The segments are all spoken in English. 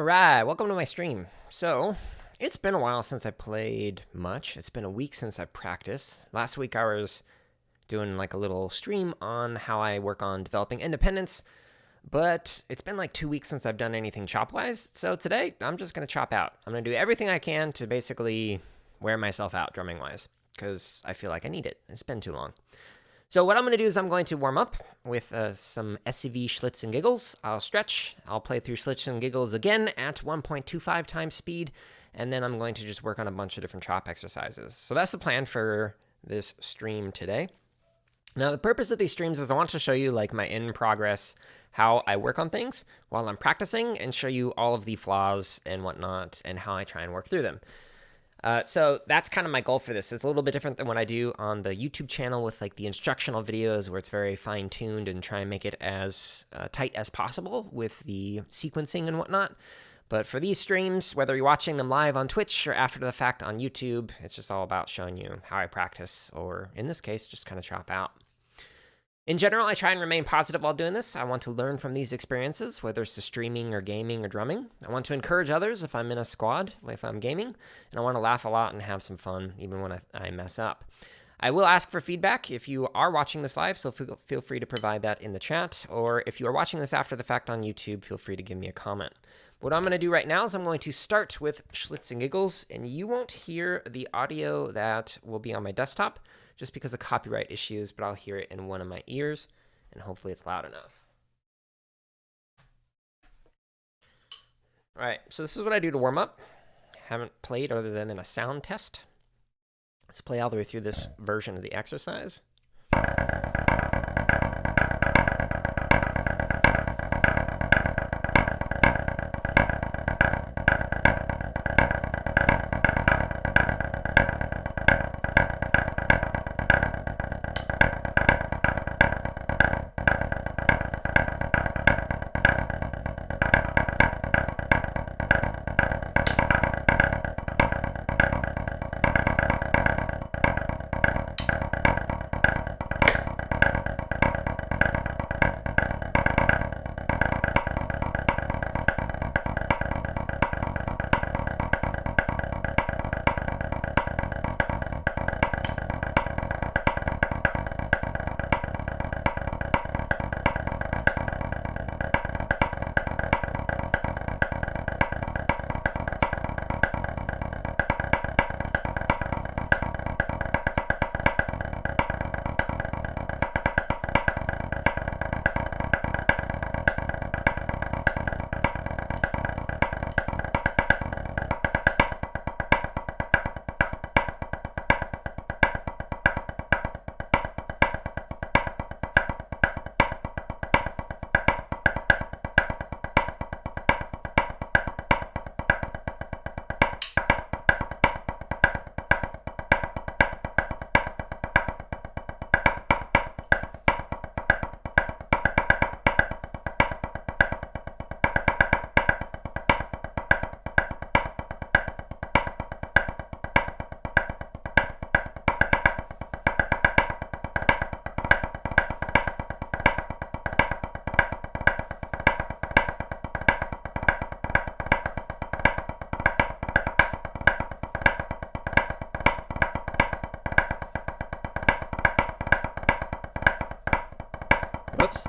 Alright, welcome to my stream. So, it's been a while since I played much. It's been a week since I practiced. Last week I was doing like a little stream on how I work on developing independence, but it's been like 2 weeks since I've done anything chop-wise, so today I'm just going to chop out. I'm going to do everything I can to basically wear myself out drumming-wise, because I feel like I need it. It's been too long. So what I'm going to do is I'm going to warm up with some SCV Schlitz and Giggles. I'll stretch. I'll play through Schlitz and Giggles again at 1.25 times speed, and then I'm going to just work on a bunch of different chop exercises. So that's the plan for this stream today. Now, the purpose of these streams is I want to show you like my in progress, how I work on things while I'm practicing, and show you all of the flaws and whatnot and how I try and work through them. So that's kind of my goal for this. It's a little bit different than what I do on the YouTube channel with like the instructional videos where it's very fine-tuned and try and make it as tight as possible with the sequencing and whatnot. But for these streams, whether you're watching them live on Twitch or after the fact on YouTube, it's just all about showing you how I practice, or in this case, just kind of chop out. In general, I try and remain positive while doing this. I want to learn from these experiences, whether it's streaming or gaming or drumming. I want to encourage others if I'm in a squad, if I'm gaming, and I want to laugh a lot and have some fun even when I mess up. I will ask for feedback if you are watching this live, so feel free to provide that in the chat, or if you are watching this after the fact on YouTube, feel free to give me a comment. What I'm going to do right now is I'm going to start with Schlitz and Giggles, and you won't hear the audio that will be on my desktop, just because of copyright issues, but I'll hear it in one of my ears, and hopefully it's loud enough. All right, so this is what I do to warm up. Haven't played other than in a sound test. Let's play all the way through this version of the exercise. Whoops.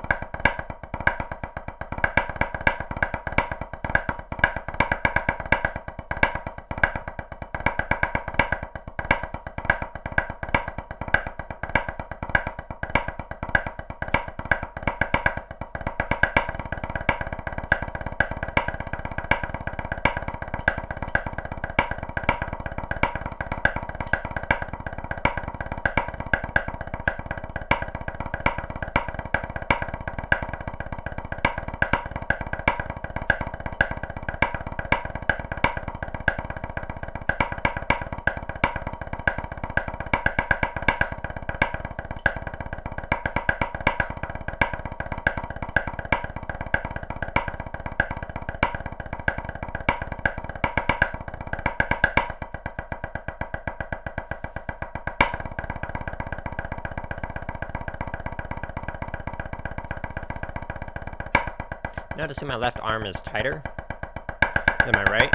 Noticing my left arm is tighter. then my right.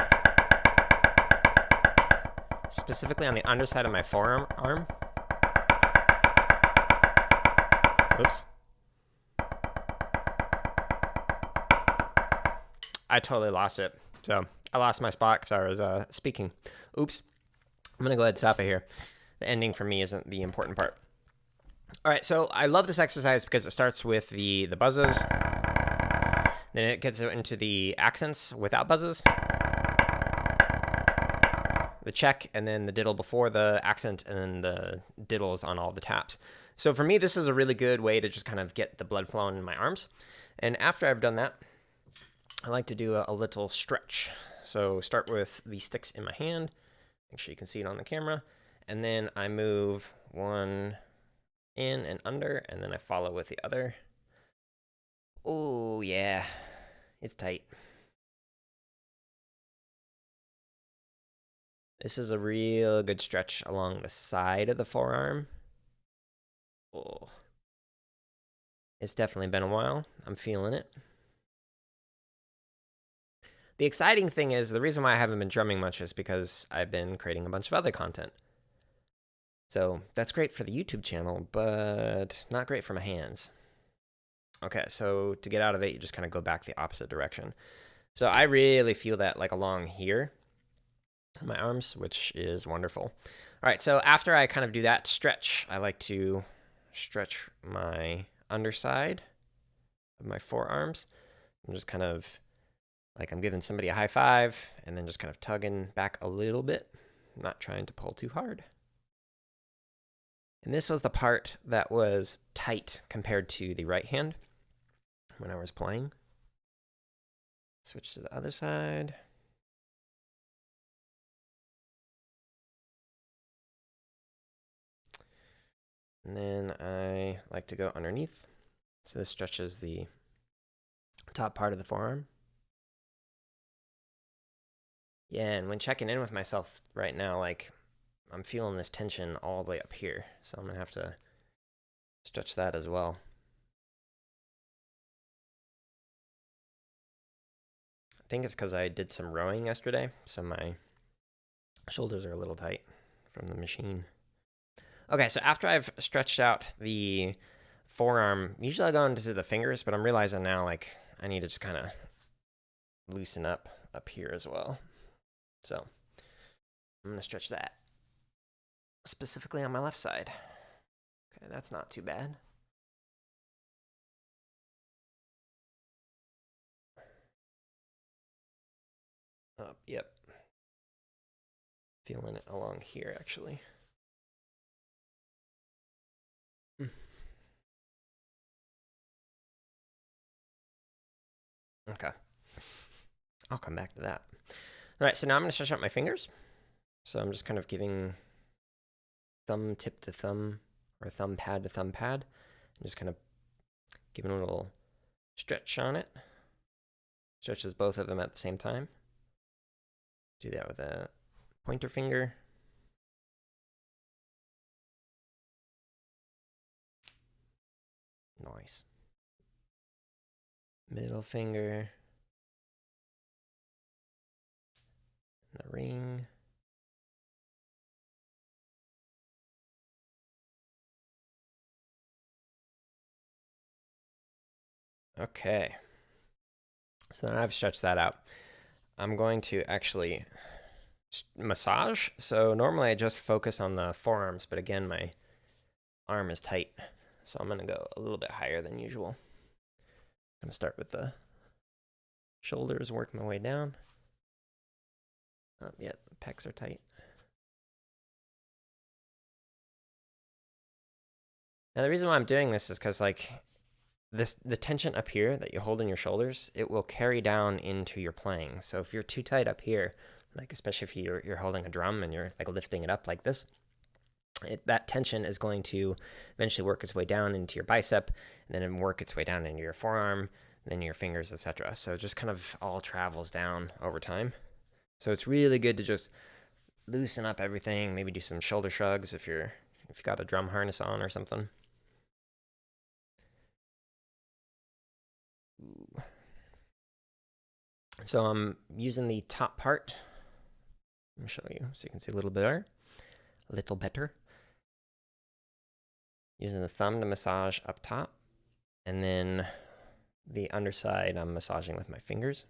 Specifically on the underside of my forearm. Oops. I totally lost it. So I lost my spot because I was speaking. Oops. I'm going to go ahead and stop it here. The ending for me isn't the important part. All right, so I love this exercise because it starts with the buzzes. Then it gets into the accents without buzzes. The check, and then the diddle before the accent, and then the diddles on all the taps. So for me, this is a really good way to just kind of get the blood flowing in my arms. And after I've done that, I like to do a little stretch. So start with the sticks in my hand. Make sure you can see it on the camera. And then I move one in and under, and then I follow with the other. Oh, yeah. It's tight. This is a real good stretch along the side of the forearm. Oh. It's definitely been a while. I'm feeling it. The exciting thing is, the reason why I haven't been drumming much is because I've been creating a bunch of other content. So that's great for the YouTube channel, but not great for my hands. Okay, so to get out of it, you just kind of go back the opposite direction. So I really feel that like along here, my arms, which is wonderful. All right, so after I kind of do that stretch, I like to stretch my underside of my forearms. I'm just kind of like I'm giving somebody a high five, and then just kind of tugging back a little bit, not trying to pull too hard. And this was the part that was tight compared to the right hand when I was playing. Switch to the other side. And then I like to go underneath. So this stretches the top part of the forearm. Yeah, and when checking in with myself right now, like I'm feeling this tension all the way up here. So I'm gonna have to stretch that as well. I think it's because I did some rowing yesterday, so my shoulders are a little tight from the machine. Okay, so after I've stretched out the forearm, usually I go into the fingers, but I'm realizing now like I need to just kind of loosen up here as well. So I'm gonna stretch that specifically on my left side. Okay, that's not too bad. Yep. Feeling it along here, actually. Okay. I'll come back to that. All right, so now I'm going to stretch out my fingers. So I'm just kind of giving thumb tip to thumb, or thumb pad to thumb pad, and just kind of giving a little stretch on it. Stretches both of them at the same time. Do that with a pointer finger. Nice. Middle finger. And the ring. Okay. So now I've stretched that out. I'm going to actually massage. So normally I just focus on the forearms, but again, my arm is tight. So I'm going to go a little bit higher than usual. I'm going to start with the shoulders, work my way down. Yeah, the pecs are tight. Now the reason why I'm doing this is because like the tension up here that you hold in your shoulders, it will carry down into your playing. So if you're too tight up here, like especially if you're holding a drum and you're like lifting it up like this, that tension is going to eventually work its way down into your bicep, and then work its way down into your forearm, then your fingers, etc. So it just kind of all travels down over time. So it's really good to just loosen up everything, maybe do some shoulder shrugs if you've got a drum harness on or something. Ooh. So I'm using the top part. Let me show you so you can see a little better. A little better. Using the thumb to massage up top. And then the underside I'm massaging with my fingers.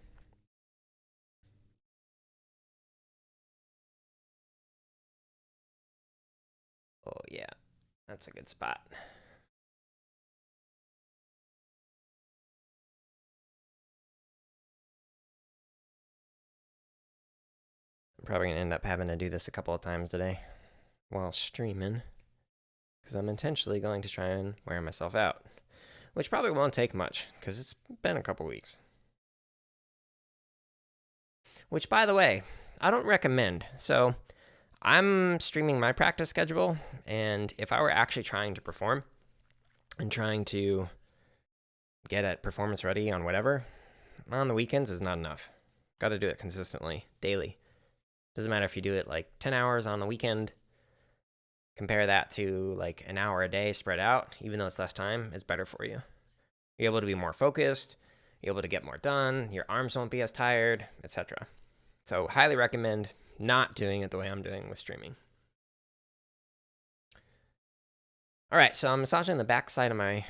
Oh yeah, that's a good spot. I'm probably gonna end up having to do this a couple of times today while streaming, because I'm intentionally going to try and wear myself out, which probably won't take much because it's been a couple weeks. Which, by the way, I don't recommend. So I'm streaming my practice schedule, and if I were actually trying to perform and trying to get at performance ready on whatever, on the weekends is not enough. Got to do it consistently, daily. Doesn't matter if you do it like 10 hours on the weekend. Compare that to like an hour a day spread out, even though it's less time, it's better for you. You're able to be more focused, you're able to get more done, your arms won't be as tired, etc. So highly recommend not doing it the way I'm doing with streaming. All right, so I'm massaging the back side of my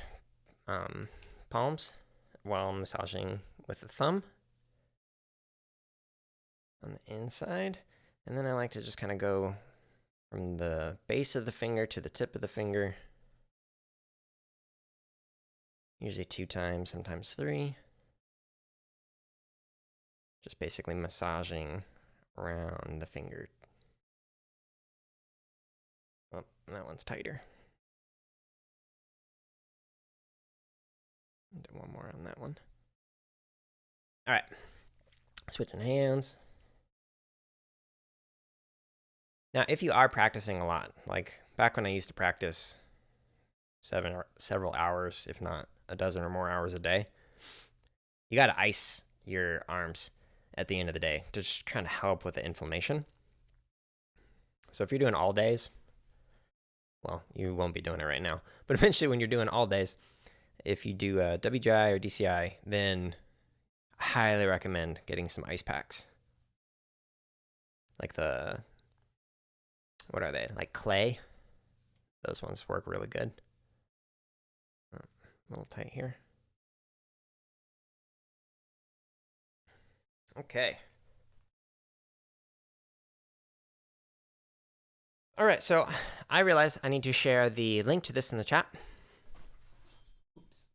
palms while I'm massaging with the thumb on the inside. And then I like to just kind of go from the base of the finger to the tip of the finger. Usually 2 times, sometimes 3. Just basically massaging around the finger. Oh, that one's tighter. Do one more on that one. All right, switching hands. Now, if you are practicing a lot, like back when I used to practice several hours, if not a dozen or more hours a day, you got to ice your arms at the end of the day to just kind of help with the inflammation. So if you're doing all days, well, you won't be doing it right now, but eventually when you're doing all days, if you do WGI or DCI, then I highly recommend getting some ice packs. Like what are they? Like clay. Those ones work really good. A little tight here. Okay. All right, so I realize I need to share the link to this in the chat. Oops.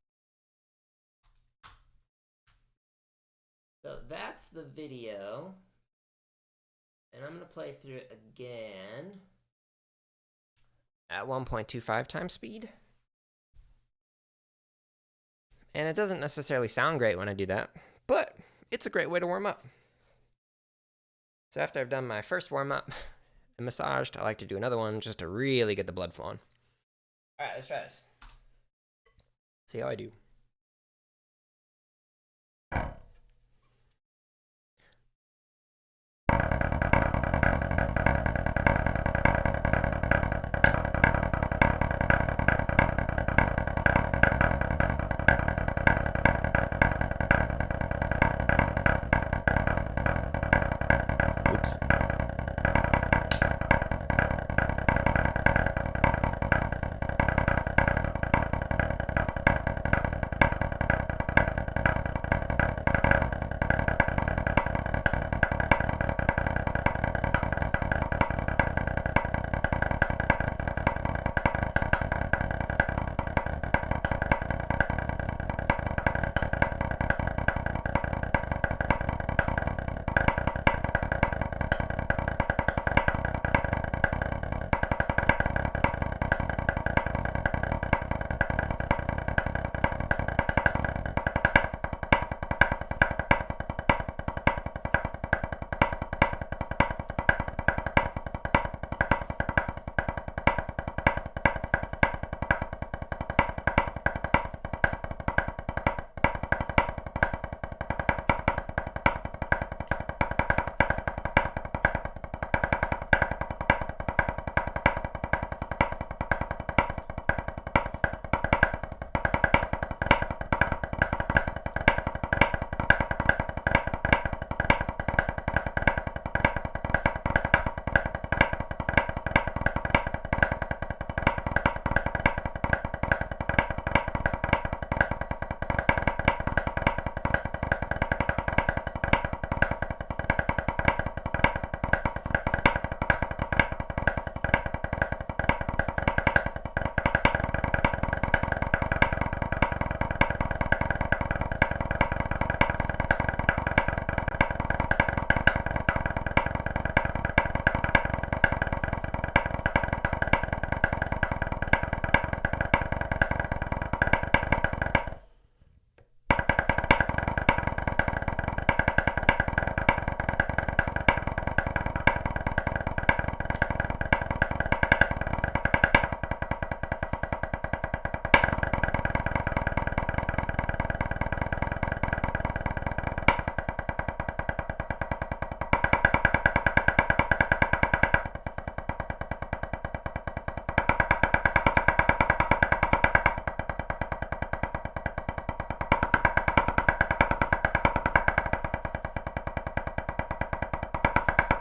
So that's the video. And I'm going to play through it again at 1.25 times speed. And it doesn't necessarily sound great when I do that, but it's a great way to warm up. So after I've done my first warm up and massaged, I like to do another one just to really get the blood flowing. All right, let's try this. See how I do.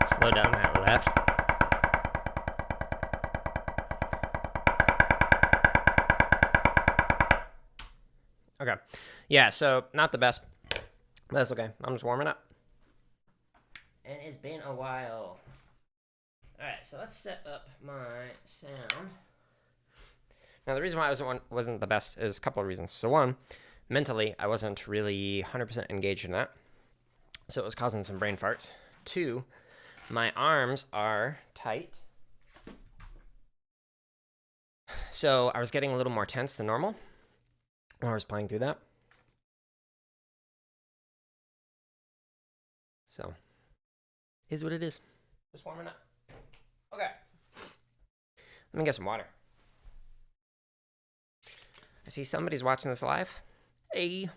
Slow down that left. Okay. Yeah, so not the best, but that's okay. I'm just warming up. And it's been a while. Alright, so let's set up my sound. Now, the reason why I wasn't the best is a couple of reasons. So one, mentally, I wasn't really 100% engaged in that. So it was causing some brain farts. Two, my arms are tight. So I was getting a little more tense than normal when I was playing through that. So, is what it is. Just warming up. Okay. Let me get some water. I see somebody's watching this live. Hey.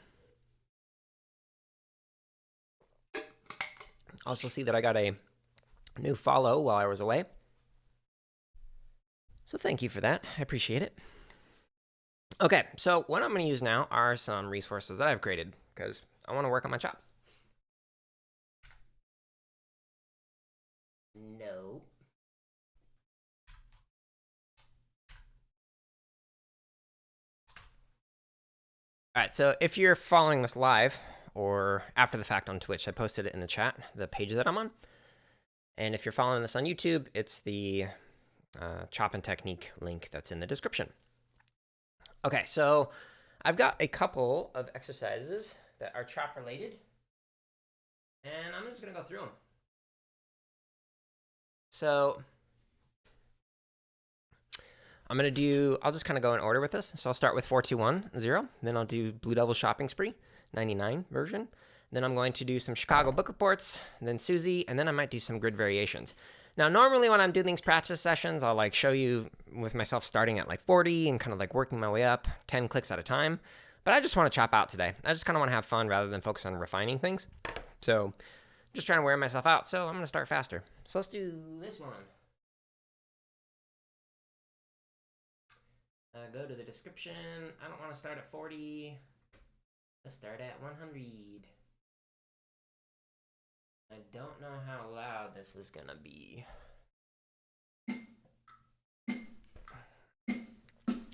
Also see that I got a new follow while I was away. So thank you for that. I appreciate it. Okay, so what I'm going to use now are some resources that I've created because I want to work on my chops. No. All right, so if you're following this live or after the fact on Twitch, I posted it in the chat, the page that I'm on. And if you're following this on YouTube, it's the chop and technique link that's in the description. Okay, so I've got a couple of exercises that are chop related, and I'm just going to go through them. So I'm going to do, I'll just kind of go in order with this. So I'll start with 4210, then I'll do Blue Devil Shopping Spree, 99 version. Then I'm going to do some Chicago book reports, then Suzie, and then I might do some grid variations. Now, normally when I'm doing these practice sessions, I'll like show you with myself starting at like 40 and kind of like working my way up 10 clicks at a time. But I just want to chop out today. I just kind of want to have fun rather than focus on refining things. So I'm just trying to wear myself out. So I'm going to start faster. So let's do this one. Go to the description. I don't want to start at 40. Let's start at 100. I don't know how loud this is gonna be.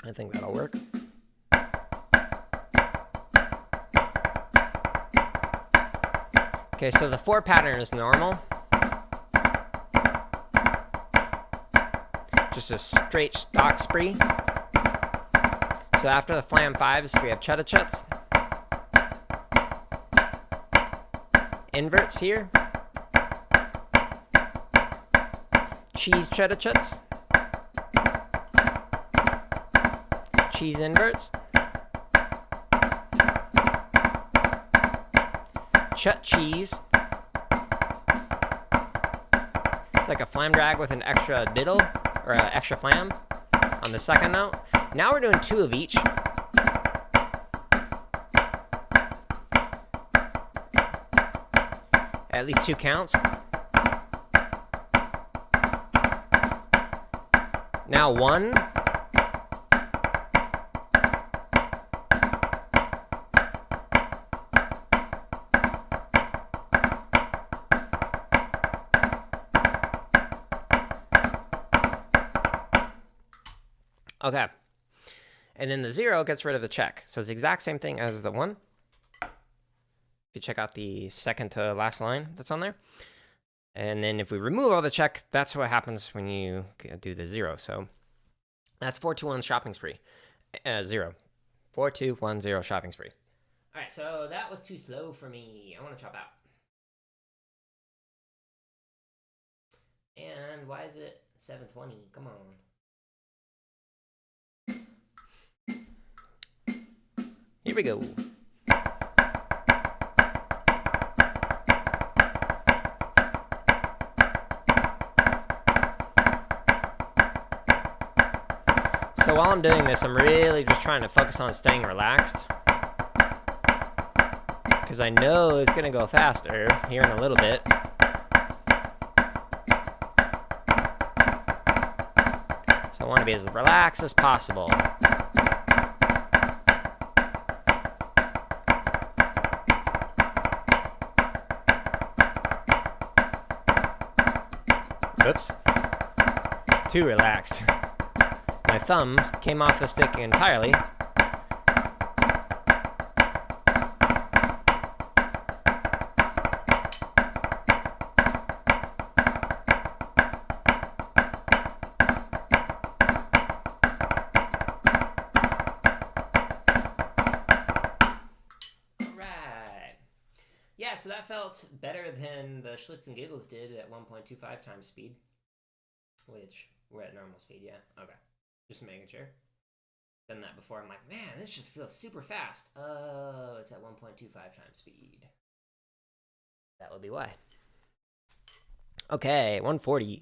I think that'll work. Okay, so the 4 pattern is normal. Just a straight stock spree. So after the Flam 5s, we have Chuts. Inverts here. Cheese Chuts. Cheese inverts. Chut cheese. It's like a flam drag with an extra diddle, or an extra flam on the second note. Now we're doing 2 of each. At least 2 counts. Now 1. Okay. And then the 0 gets rid of the check. So it's the exact same thing as the 1. If you check out the second to last line that's on there. And then if we remove all the check, that's what happens when you do the 0. So that's 4-2-1 shopping spree. 0. 4-2-1-0 shopping spree. All right, so that was too slow for me. I want to chop out. And why is it 720? Come on. Here we go. So while I'm doing this, I'm really just trying to focus on staying relaxed. Because I know it's going to go faster here in a little bit. So I want to be as relaxed as possible. Oops. Too relaxed. My thumb came off the stick entirely. Yeah, so that felt better than the Schlitz and Giggles did at 1.25 times speed. Which, we're at normal speed, yeah? Okay. Just making sure. Done that before, I'm like, man, this just feels super fast. Oh, it's at 1.25 times speed. That would be why. Okay, 140.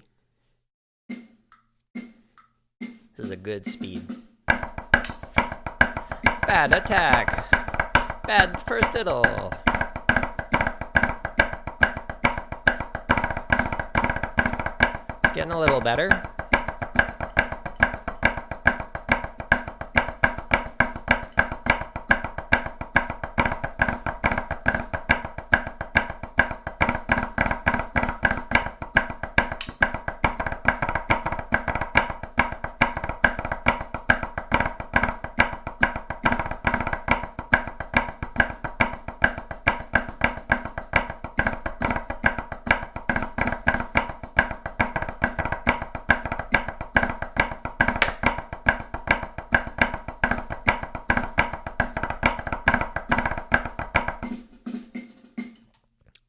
This is a good speed. Bad attack. Bad first diddle. Getting a little better.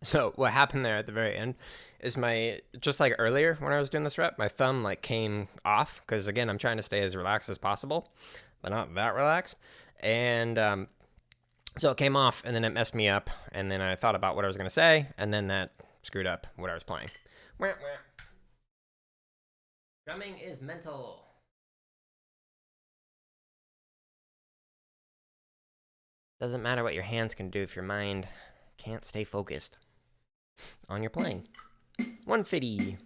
So what happened there at the very end is just like earlier when I was doing this rep, my thumb like came off because again, I'm trying to stay as relaxed as possible, but not that relaxed. And so it came off and then it messed me up. And then I thought about what I was going to say. And then that screwed up what I was playing. Drumming is mental. Doesn't matter what your hands can do if your mind can't stay focused on your playing. 150.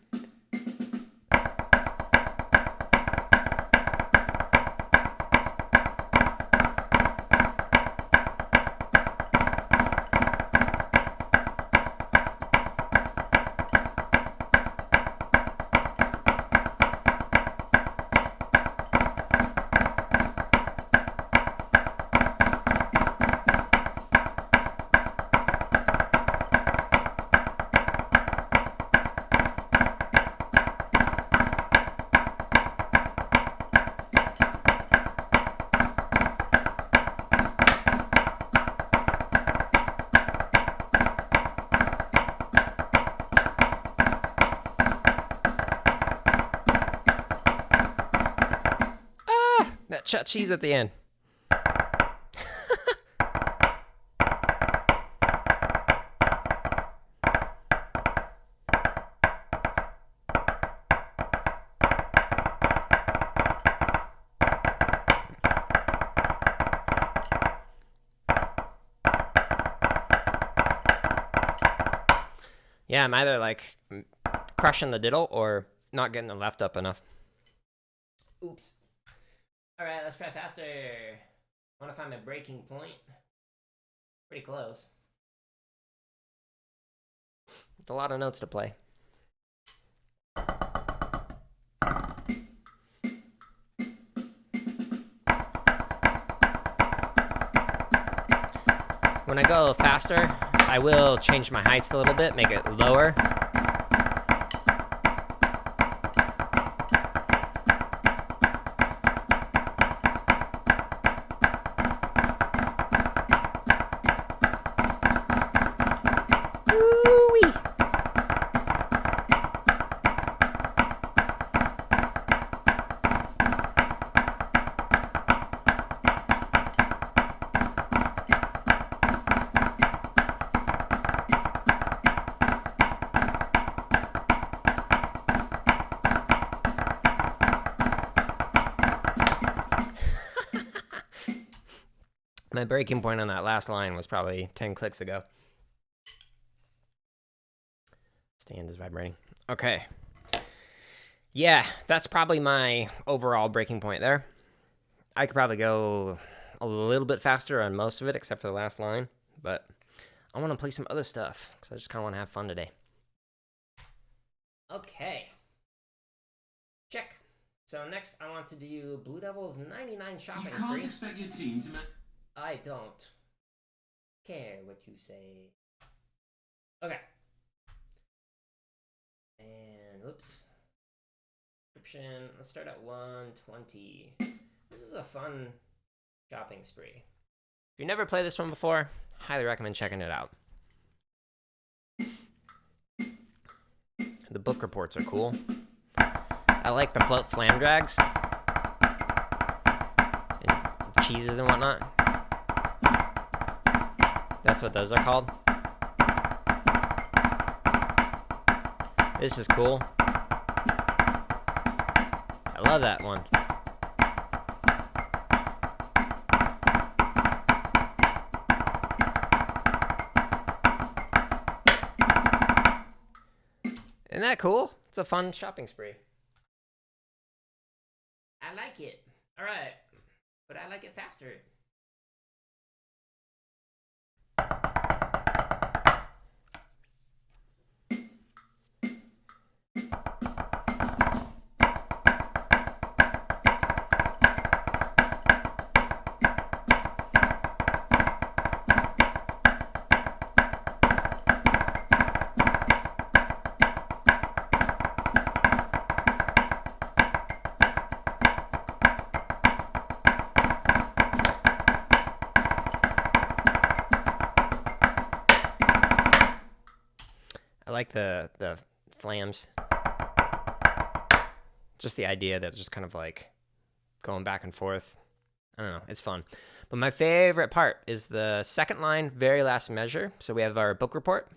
That Chut cheese at the end. Yeah, I'm either like crushing the diddle or not getting the left up enough. Oops. All right, let's try faster. I want to find my breaking point. Pretty close. It's a lot of notes to play. When I go faster, I will change my heights a little bit, make it lower. My breaking point on that last line was probably 10 clicks ago. Stand is vibrating. Okay. Yeah, that's probably my overall breaking point there. I could probably go a little bit faster on most of it, except for the last line. But I want to play some other stuff, because I just kind of want to have fun today. Okay. Check. So next I want to do Blue Devil's 99 shopping spree. You can't expect your team to I don't care what you say. Okay. And whoops. Description. Let's start at 120. This is a fun shopping spree. If you never played this one before, highly recommend checking it out. The book reports are cool. I like the float flam drags and cheeses and whatnot. That's what those are called. This is cool. I love that one. Isn't that cool? It's a fun shopping spree. I like it. All right. But I like it faster. I like the flams. Just the idea that it's just kind of like going back and forth. I don't know, it's fun. But my favorite part is the second line, very last measure. So we have our book report.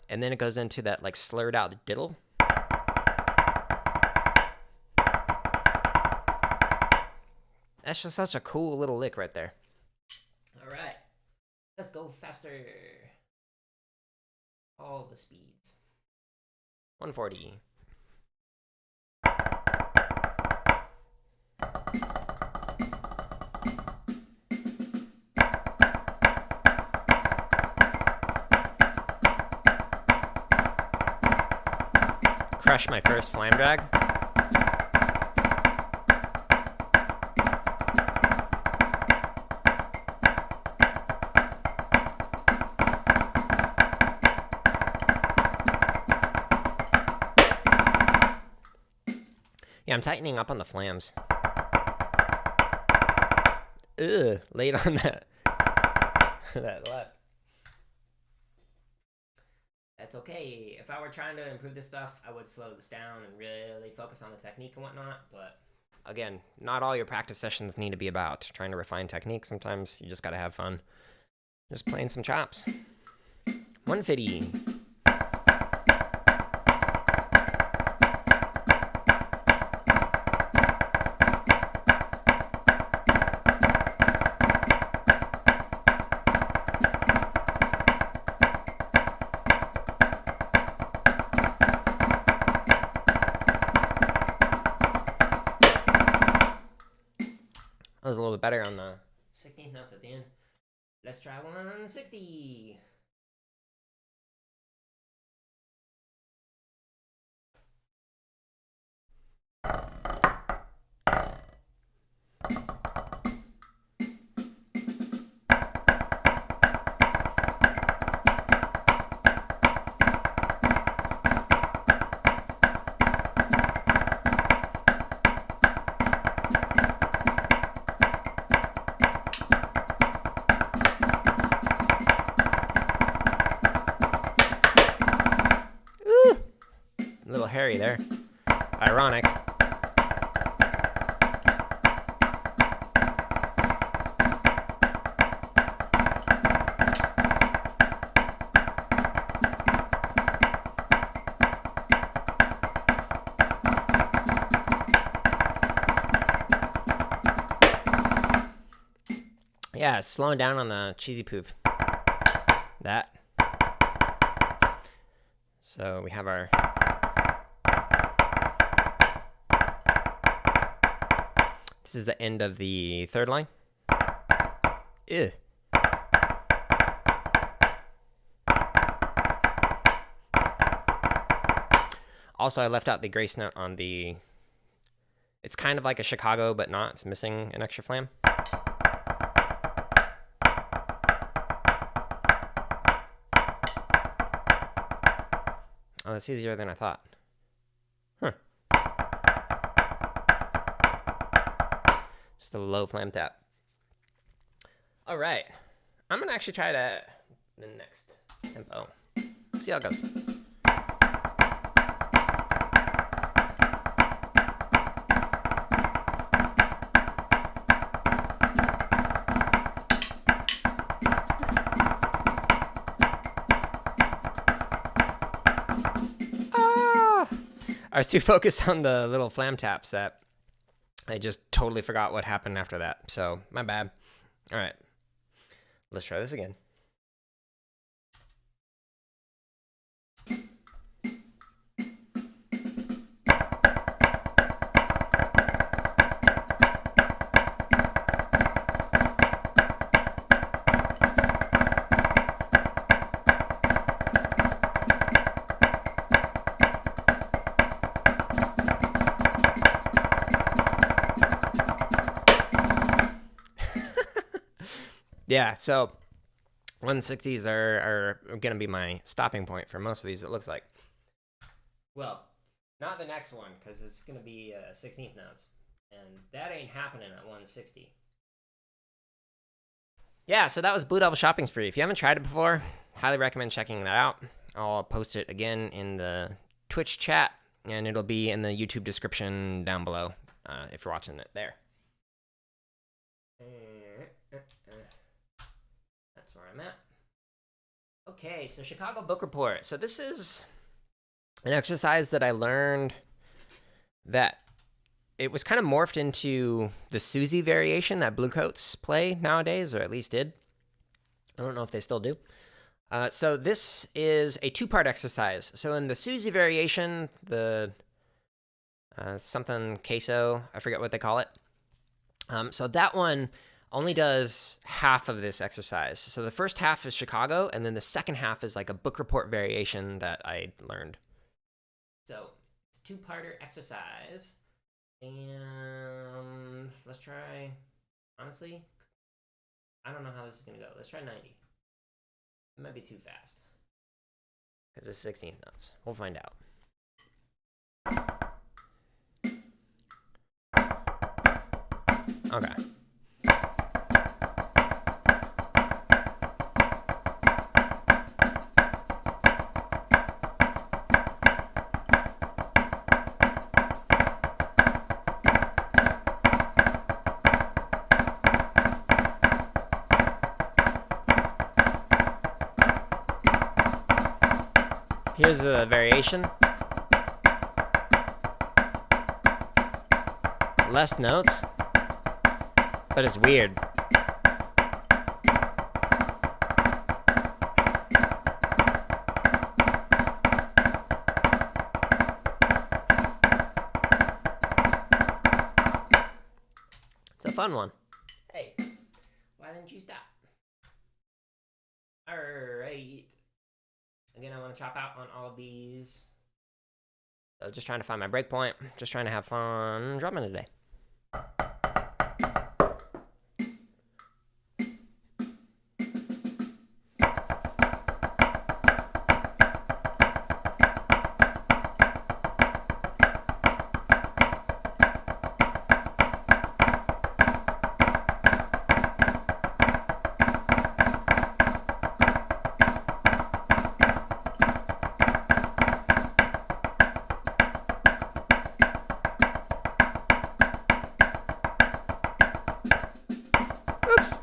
And then it goes into that like slurred out diddle. That's just such a cool little lick right there. All right, let's go faster. All the speeds. 140. Crush my first flam drag. Yeah, I'm tightening up on the flams. Ugh, late on that. that left. That's okay. If I were trying to improve this stuff, I would slow this down and really focus on the technique and whatnot. But again, not all your practice sessions need to be about trying to refine technique. Sometimes you just gotta have fun. Just playing some chops. 150. That was a little bit better on the 16th notes at the end. Let's try 160. A little hairy there. Ironic. Yeah, slowing down on the cheesy poop. That. So we have our this is the end of the third line. Ew. Also, I left out the grace note on the... It's kind of like a Chicago, but not. It's missing an extra flam. Oh, that's easier than I thought. Huh. Just a low flam tap. All right. I'm going to actually try the next tempo. See how it goes. I was too focused on the little flam taps that I just totally forgot what happened after that. So, my bad. All right. Let's try this again. Yeah, so 160s are going to be my stopping point for most of these, it looks like. Well, not the next one, because it's going to be 16th notes. And that ain't happening at 160. Yeah, so that was Blue Devil Shopping Spree. If you haven't tried it before, highly recommend checking that out. I'll post it again in the Twitch chat, and it'll be in the YouTube description down below if you're watching it there. That's where I'm at. Okay, so Chicago Book Report. So this is an exercise that I learned that it was kind of morphed into the Suzie variation that Bluecoats play nowadays, or at least did. I don't know if they still do. So this is a two-part exercise. So in the Suzie variation, the something queso, I forget what they call it. So that one only does half of this exercise. So the first half is Chicago, and then the second half is like a book report variation that I learned. So it's a two-parter exercise. And let's try, honestly, I don't know how this is going to go. Let's try 90. It might be too fast because it's 16th notes. We'll find out. Okay. Here's a variation. Less notes, but it's weird. It's a fun one. Hey, why didn't you stop? All right. Again, I want to chop out on all of these. So just trying to find my breakpoint. Just trying to have fun drumming today. Oops.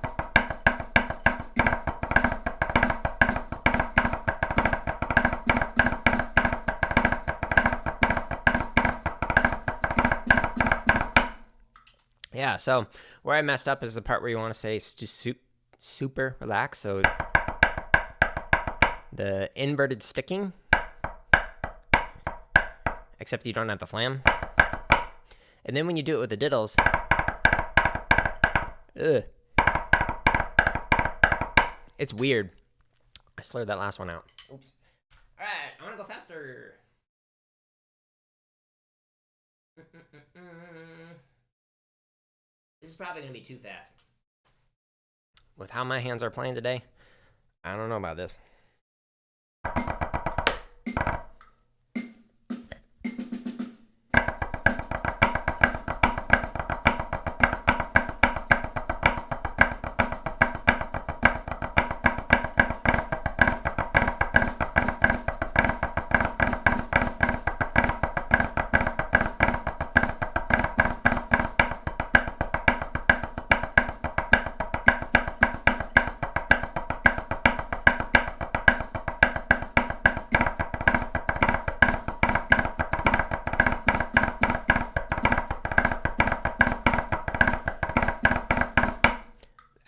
Yeah, so where I messed up is the part where you want to say super relaxed. So the inverted sticking, except you don't have the flam. And then when you do it with the diddles, it's weird. I slurred that last one out. Oops. All right, I want to go faster. This is probably going to be too fast. With how my hands are playing today, I don't know about this.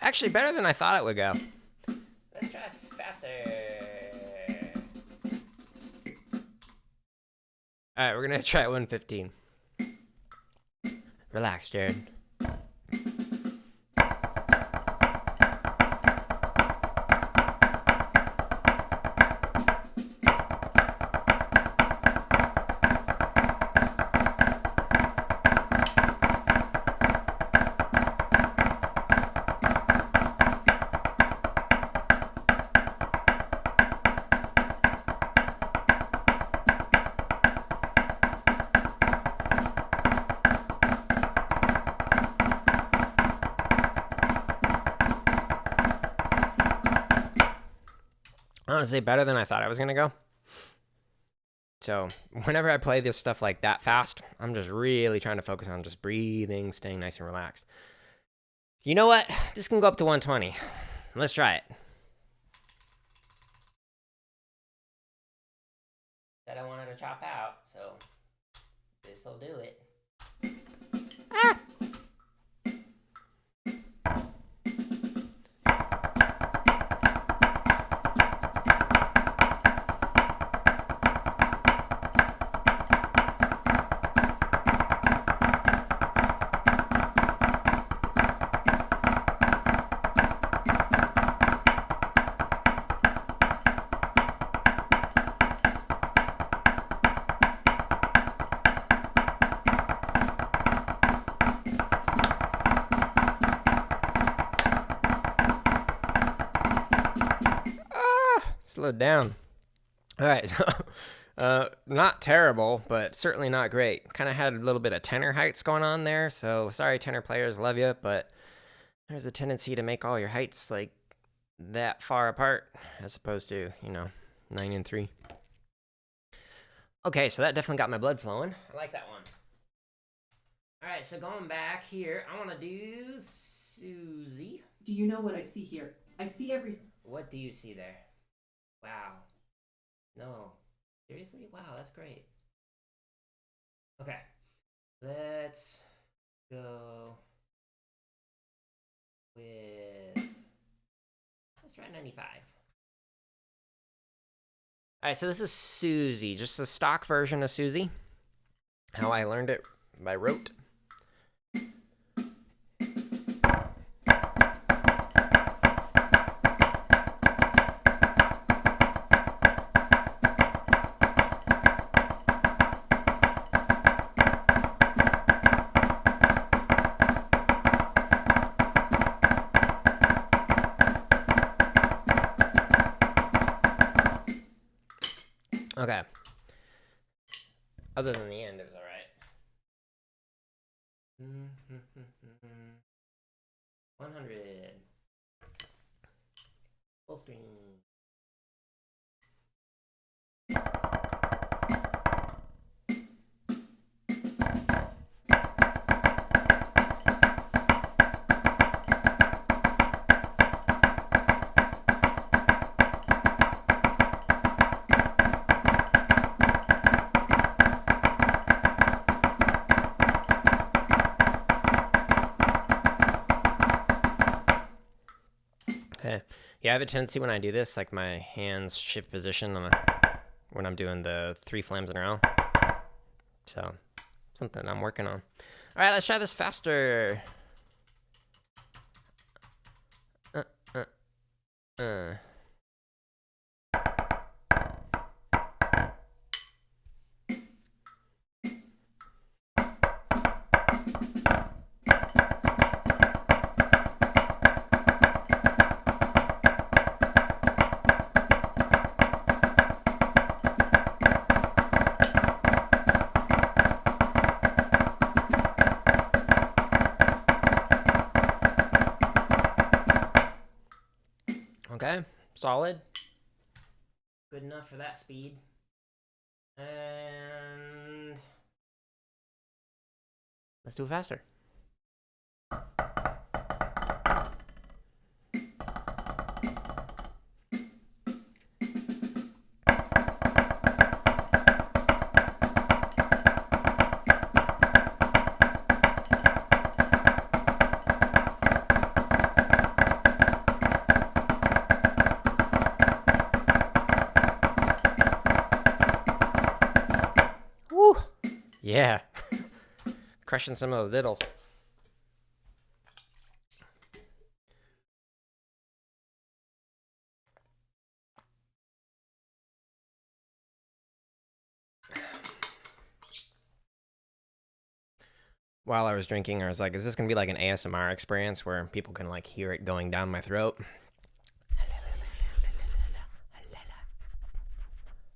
Actually, better than I thought it would go. Let's try faster. All right, we're gonna try 115. Relax, Jared. Honestly, better than I thought I was gonna go. So whenever I play this stuff like that fast, I'm just really trying to focus on just breathing, staying nice and relaxed. You know what? This can go up to 120. Let's try it. Said I wanted to chop out, so this'll do it. Ah! Slowed down. All right, so not terrible, but certainly not great. Kind of had a little bit of tenor heights going on there, so sorry tenor players, love you, but there's a tendency to make all your heights like that far apart as opposed to, 9 and 3. Okay, so that definitely got my blood flowing. I like that one. All right, so going back here, I want to do Suzie. Do you know what I see here? I see every... What do you see there? Wow. No. Seriously? Wow, that's great. Okay. Let's go with... Let's try 95. Alright, so this is Suzie. Just a stock version of Suzie. How I learned it by rote. Okay. Other than the end, it was alright. 100. Full screen. Okay. Yeah, I have a tendency when I do this, like my hands shift position when I'm doing the 3 flams in a row. So, something I'm working on. All right, let's try this faster. Solid. Good enough for that speed. And let's do it faster. Woo! Yeah. Crushing some of those diddles. While I was drinking, I was like, is this going to be like an ASMR experience where people can like hear it going down my throat?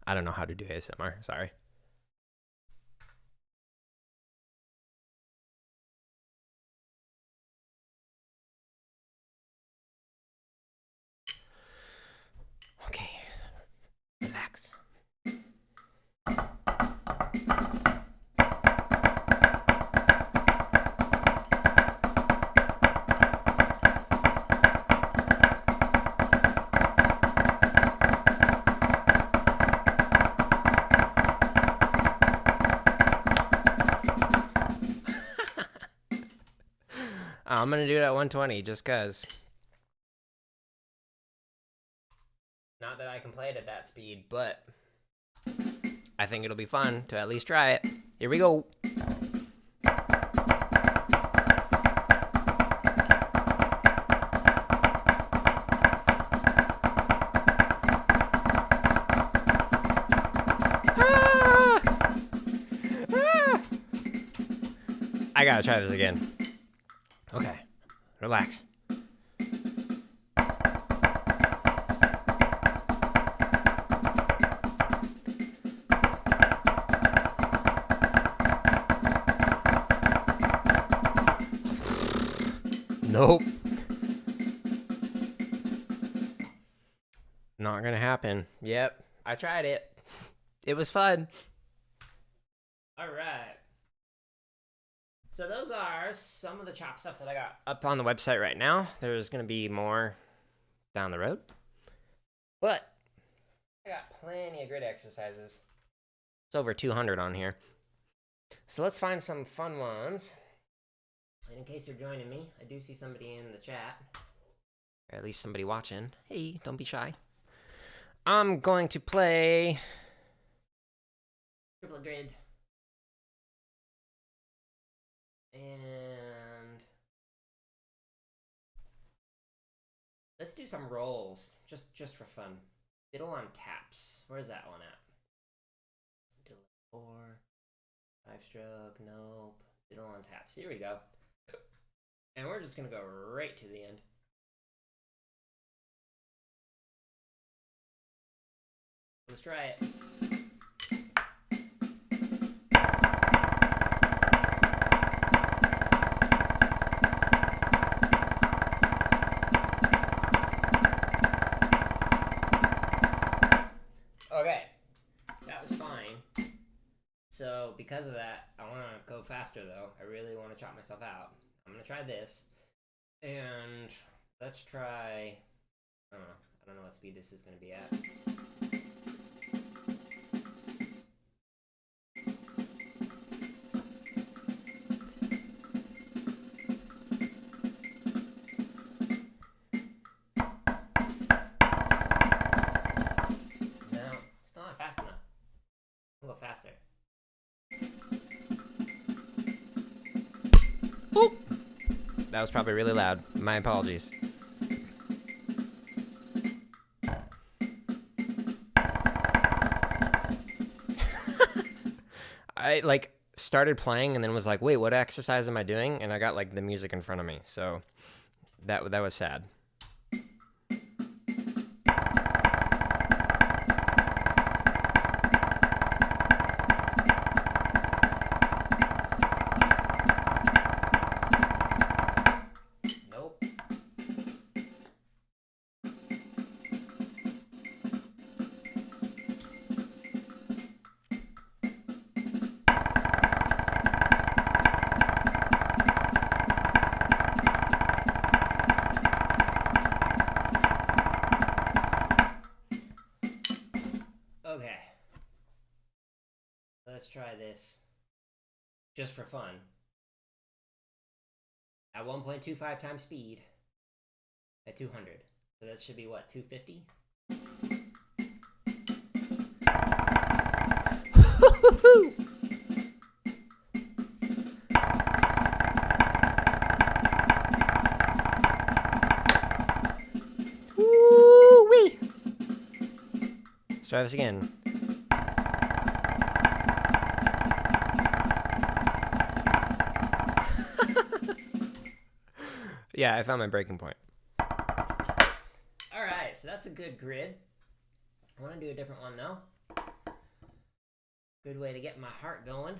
I don't know how to do ASMR, sorry. Okay, relax. I'm gonna do it at 120 just cause. Not that I can play it at that speed, but I think it'll be fun to at least try it. Here we go. I gotta try this again. Okay, relax. Nope. Not gonna happen. Yep, I tried it. It was fun. All right. So those are some of the chop stuff that I got up on the website right now. There's going to be more down the road. But I got plenty of grid exercises. It's over 200 on here. So let's find some fun ones. And in case you're joining me, I do see somebody in the chat. Or at least somebody watching. Hey, don't be shy. I'm going to play triplet grid. And let's do some rolls, just for fun. Diddle on taps. Where's that one at? Diddle 4, 5-stroke, nope. Diddle on taps. Here we go. And we're just gonna go right to the end. Let's try it. So because of that, I want to go faster though. I really want to chop myself out. I'm going to try this. And let's try, I don't know what speed this is going to be at. No, it's not fast enough. I'll go faster. Oop. That was probably really loud. My apologies. I started playing and then was like, wait, what exercise am I doing? And I got like the music in front of me. So that was sad. try this just for fun at 1.25 times speed at 200. So that should be what, 250? Woo-wee! Let's try this again. Yeah, I found my breaking point. Alright, so that's a good grid. I want to do a different one though. Good way to get my heart going.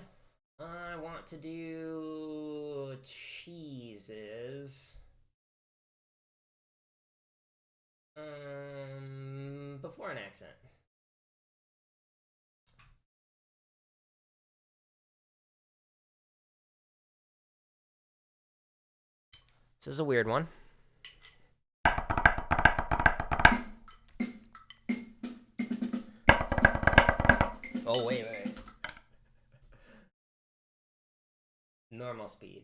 I want to do cheeses. Before an accent. This is a weird one. Oh, wait. Normal speed.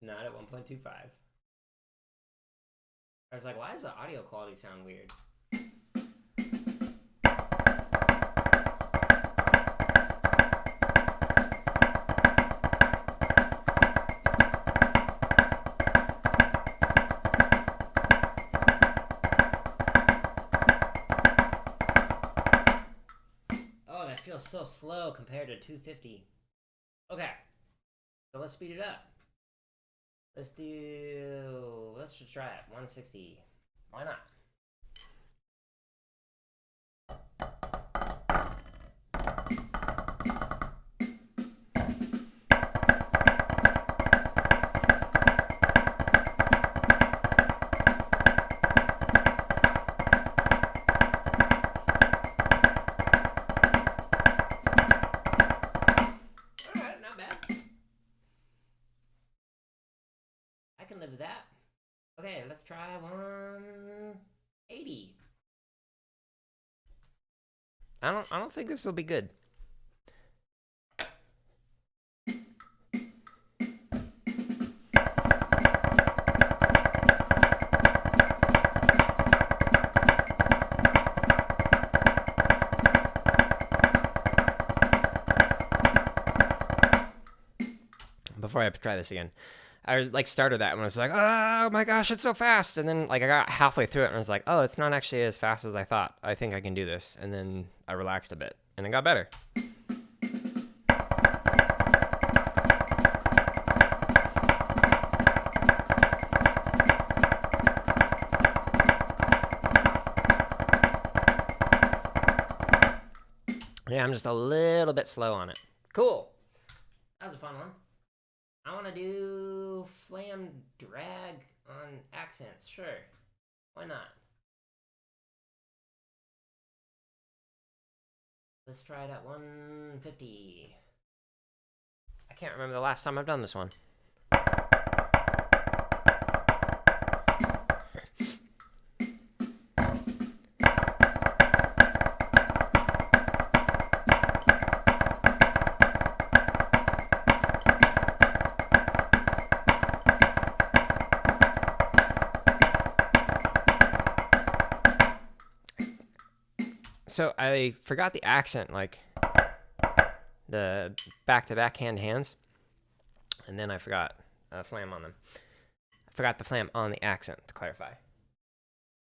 Not at 1.25. I was like, why does the audio quality sound weird? Oh, that feels so slow compared to 250. Okay. So let's speed it up. Let's just try it. 160. Why not? Alright, not bad. I can live with that. Okay, let's try 180. I don't think this will be good. Before I try this again, I was like started that and was like, oh my gosh, it's so fast. And then like I got halfway through it and I was like, oh, it's not actually as fast as I thought. I think I can do this. And then I relaxed a bit and it got better. Yeah, I'm just a little bit slow on it. Cool. That was a fun one. I want to do Flam drag on accents. Sure. Why not? Let's try it at 150. I can't remember the last time I've done this one. So I forgot the accent, like the back-to-back hands, and then I forgot Flam on them. I forgot the Flam on the accent, to clarify.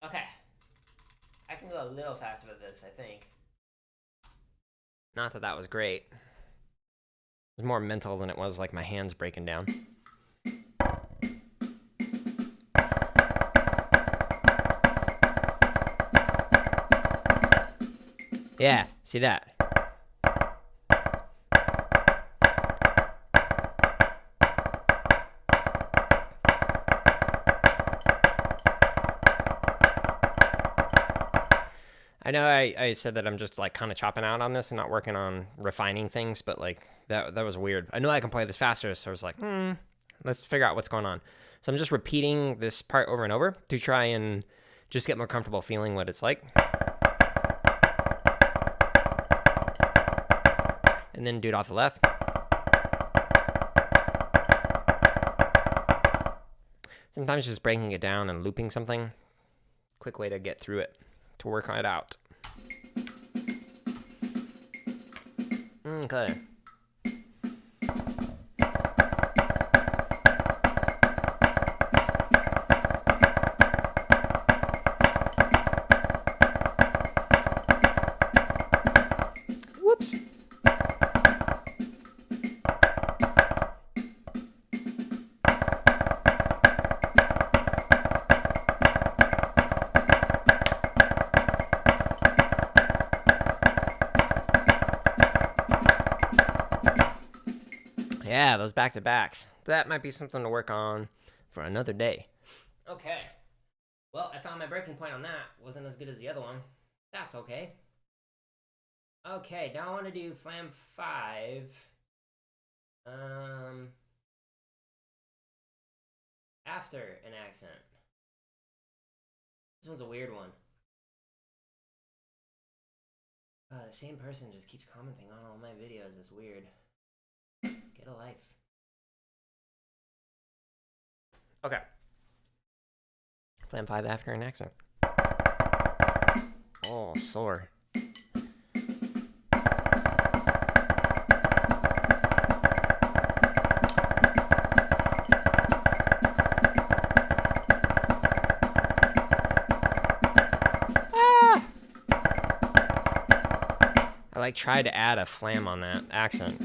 Okay. I can go a little faster with this, I think. Not that that was great. It was more mental than it was like my hands breaking down. Yeah, see that? I know I said that I'm just like kind of chopping out on this and not working on refining things, but like that was weird. I know I can play this faster, so I was like, let's figure out what's going on. So I'm just repeating this part over and over to try and just get more comfortable feeling what it's like. And then do it off the left. Sometimes just breaking it down and looping something. Quick way to get through it, to work it out. Okay. Whoops. Yeah, those back-to-backs. That might be something to work on for another day. Okay. Well, I found my breaking point on that. Wasn't as good as the other one. That's okay. Okay, now I want to do Flam 5. After an accent. This one's a weird one. The same person just keeps commenting on all my videos. It's weird. Get a life. Okay. Flam 5 after an accent. Oh, sore. I like tried to add a flam on that accent.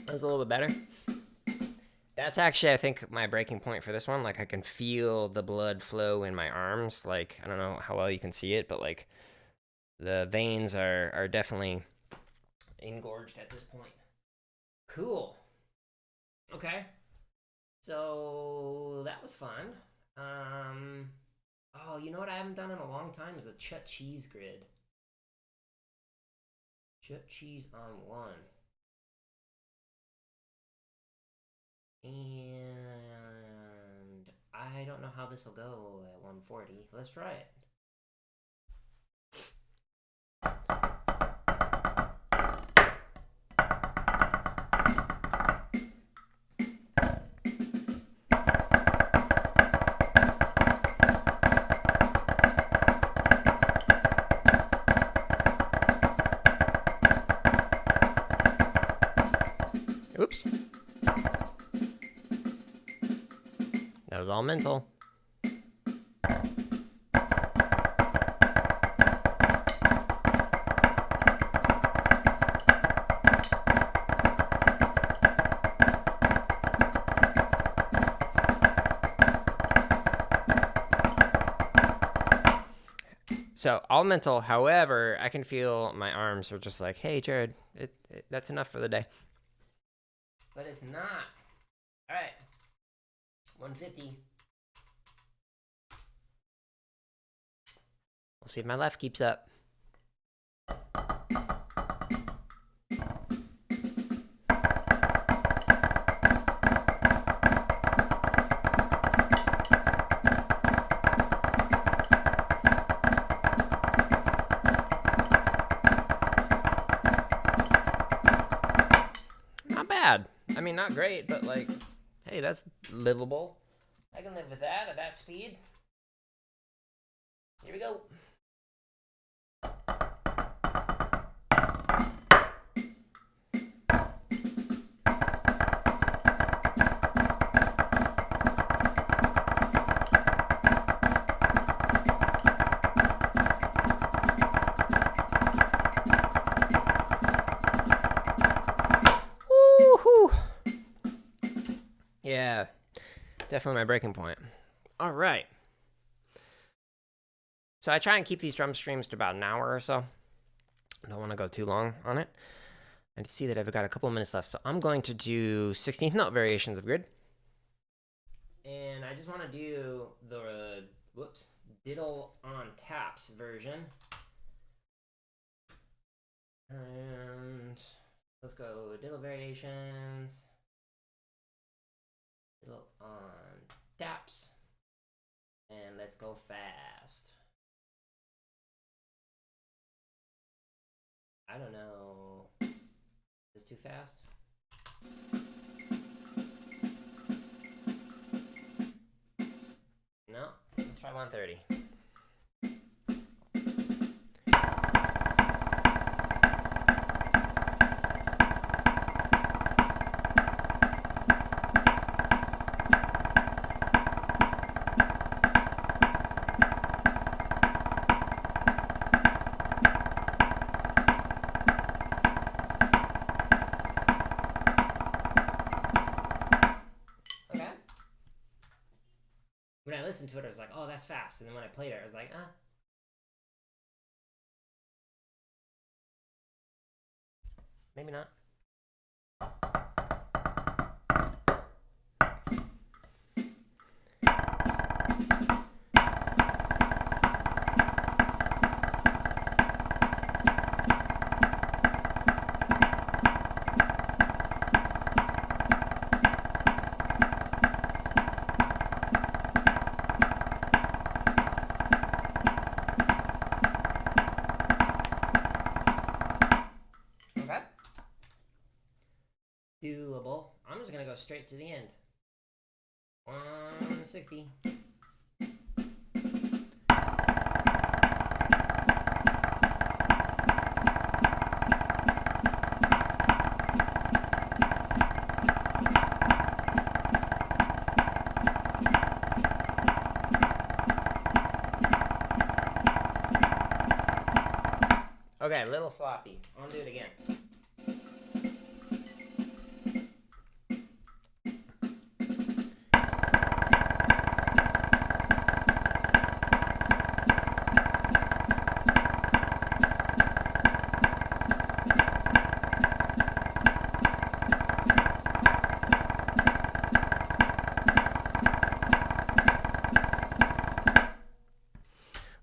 That was a little bit better. That's actually, I think, my breaking point for this one. Like, I can feel the blood flow in my arms. Like, I don't know how well you can see it, but like the veins are definitely engorged at this point. Cool. Okay. So that was fun. Oh, you know what I haven't done in a long time is a Chut cheese grid. Chut cheese on 1. And I don't know how this will go at 140. Let's try it. Oops. That was all mental. So all mental, however, I can feel my arms are just like, hey, Jared, that's enough for the day. But it's not. All right. 150. We'll see if my left keeps up. Not bad. I mean, not great, but like, hey, that's livable. I can live with that at that speed. Here we go. Woo-hoo. Yeah, definitely my breaking point. All right. So I try and keep these drum streams to about an hour or so. I don't want to go too long on it. I see that I've got a couple of minutes left, so I'm going to do 16th note variations of grid. And I just want to do the, Diddle on taps version. And Let's go diddle variations. Diddle on taps. And let's go fast. I don't know. Is this too fast? No, let's try 130. When I listened to it, I was like, oh, that's fast. And then when I played it, I was like, maybe not. Doable. I'm just gonna go straight to the end. 160. Okay, a little sloppy. I'll do it again.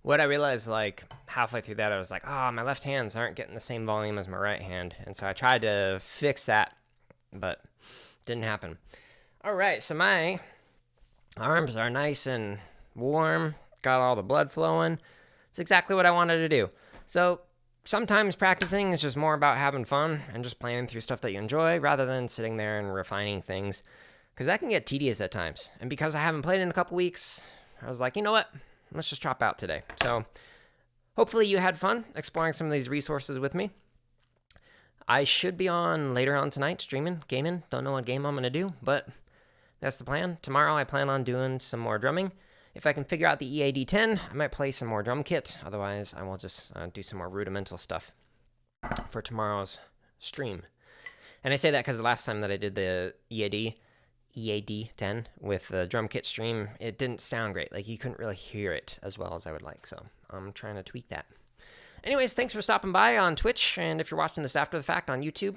What I realized, like, halfway through that, I was like, oh, my left hands aren't getting the same volume as my right hand. And so I tried to fix that, but didn't happen. All right, so my arms are nice and warm, got all the blood flowing. It's exactly what I wanted to do. So sometimes practicing is just more about having fun and just playing through stuff that you enjoy rather than sitting there and refining things, because that can get tedious at times. And because I haven't played in a couple weeks, I was like, you know what? Let's just drop out today. So hopefully you had fun exploring some of these resources with me. I should be on later on tonight, streaming, gaming. Don't know what game I'm going to do, but that's the plan. Tomorrow I plan on doing some more drumming. If I can figure out the EAD10, I might play some more drum kit. Otherwise, I will just do some more rudimental stuff for tomorrow's stream. And I say that because the last time that I did the EAD10 with the drum kit stream, it didn't sound great. Like, you couldn't really hear it as well as I would like. So I'm trying to tweak that. Anyways, thanks for stopping by on Twitch. And if you're watching this after the fact on YouTube,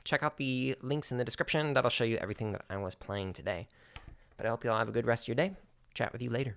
check out the links in the description. That'll show you everything that I was playing today. But I hope you all have a good rest of your day. Chat with you later.